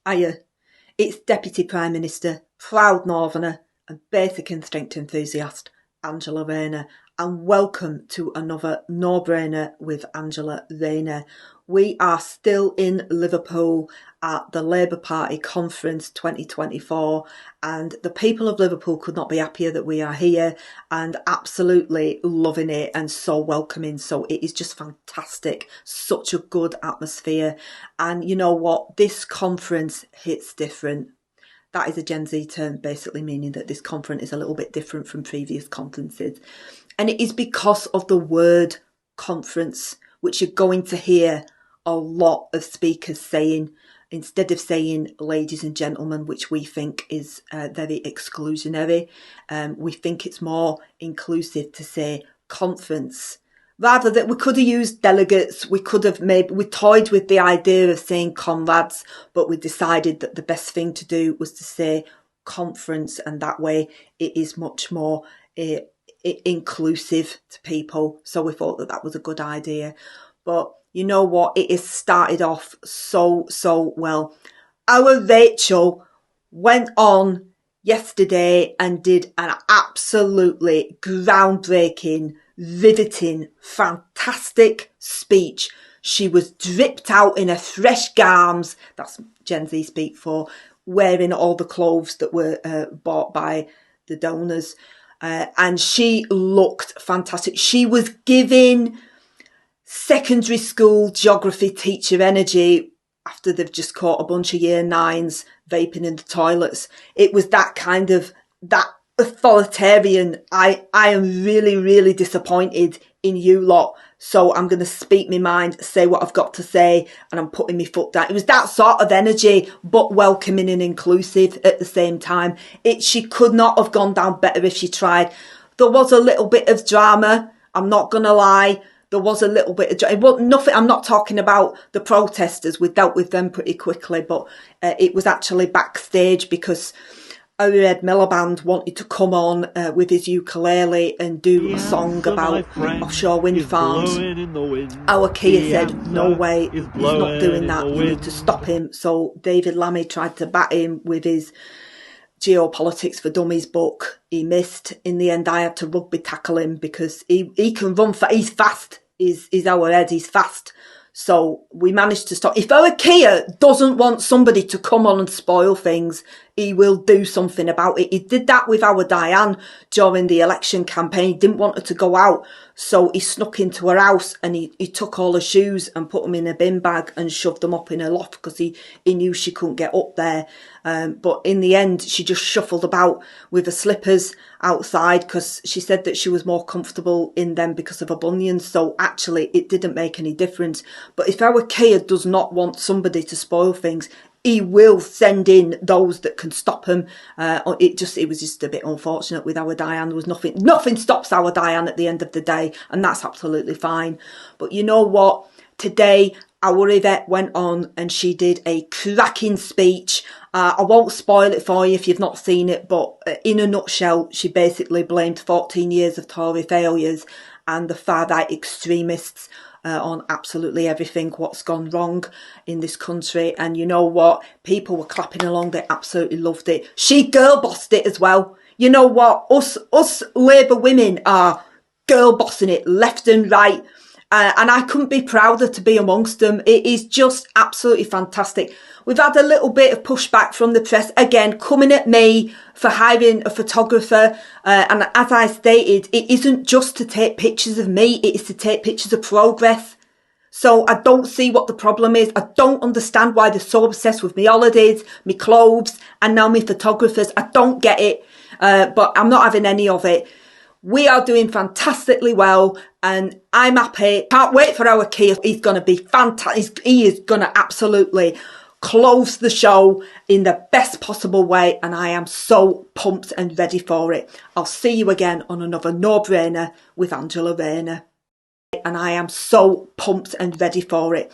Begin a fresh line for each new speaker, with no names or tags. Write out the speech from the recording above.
Hiya, it's Deputy Prime Minister, proud Northerner and basic instinct enthusiast, Angela Rayner, and welcome to another No-Brainer with Angela Rayner. We are still in Liverpool at the Labour Party Conference 2024, and the people of Liverpool could not be happier that we are here and absolutely loving it and so welcoming. So it is just fantastic, such a good atmosphere. And you know what, this conference hits different. That is a Gen Z term, basically meaning that this conference is a little bit different from previous conferences. And it is because of the word conference, which you're going to hear a lot of speakers saying, instead of saying ladies and gentlemen, which we think is very exclusionary. We think it's more inclusive to say conference. Rather that we could have used delegates, we toyed with the idea of saying comrades, but we decided that the best thing to do was to say conference, and that way it is much more inclusive to people. So we thought that that was a good idea. But you know what? It has started off so well. Our Rachel went on yesterday and did an absolutely groundbreaking, riveting, fantastic speech. She was dripped out in her fresh gowns, that's Gen Z speak for, wearing all the clothes that were bought by the donors. And she looked fantastic. She was giving secondary school geography teacher energy after they've just caught a bunch of year nines vaping in the toilets. It was that kind of, that authoritarian, I am really disappointed in you lot, so I'm going to speak my mind, say what I've got to say, and I'm putting my foot down. It was that sort of energy, but welcoming and inclusive at the same time. She could not have gone down better if she tried. There was a little bit of drama, I'm not going to lie. There was a little bit of drama. Well, nothing. I'm not talking about the protesters. We dealt with them pretty quickly, but it was actually backstage because our Ed Miliband wanted to come on with his ukulele and do a song about offshore wind farms. Our Keir said, no way, he's not doing that, you need to stop him. So David Lammy tried to bat him with his Geopolitics for Dummies book. He missed. In the end, I had to rugby tackle him because he can run, he's fast. He's our Ed, he's fast. So we managed to stop. If our Keir doesn't want somebody to come on and spoil things, he will do something about it. He did that with our Diane during the election campaign. He didn't want her to go out, so he snuck into her house and he took all her shoes and put them in a bin bag and shoved them up in her loft because he knew she couldn't get up there. But in the end, she just shuffled about with her slippers outside because she said that she was more comfortable in them because of her bunions. So actually, it didn't make any difference. But if our Keir does not want somebody to spoil things, he will send in those that can stop him. It was just a bit unfortunate with our Diane. There was nothing stops our Diane at the end of the day, and that's absolutely fine. But you know what? Today, our Yvette went on and she did a cracking speech. I won't spoil it for you if you've not seen it, but in a nutshell, she basically blamed 14 years of Tory failures and the far-right extremists on absolutely everything what's gone wrong in this country. And you know what? People were clapping along. They absolutely loved it. She girl bossed it as well. You know what? Us Labour women are girl bossing it left and right. And I couldn't be prouder to be amongst them. It is just absolutely fantastic. We've had a little bit of pushback from the press, again, coming at me for hiring a photographer. And as I stated, it isn't just to take pictures of me, it is to take pictures of progress. So I don't see what the problem is. I don't understand why they're so obsessed with me holidays, me clothes, and now me photographers. I don't get it, but I'm not having any of it. We are doing fantastically well and I'm happy. Can't wait for our Keir. He's going to be fantastic. He is going to absolutely close the show in the best possible way and I am so pumped and ready for it. I'll see you again on another No-Brainer with Angela Rayner. And I am so pumped and ready for it.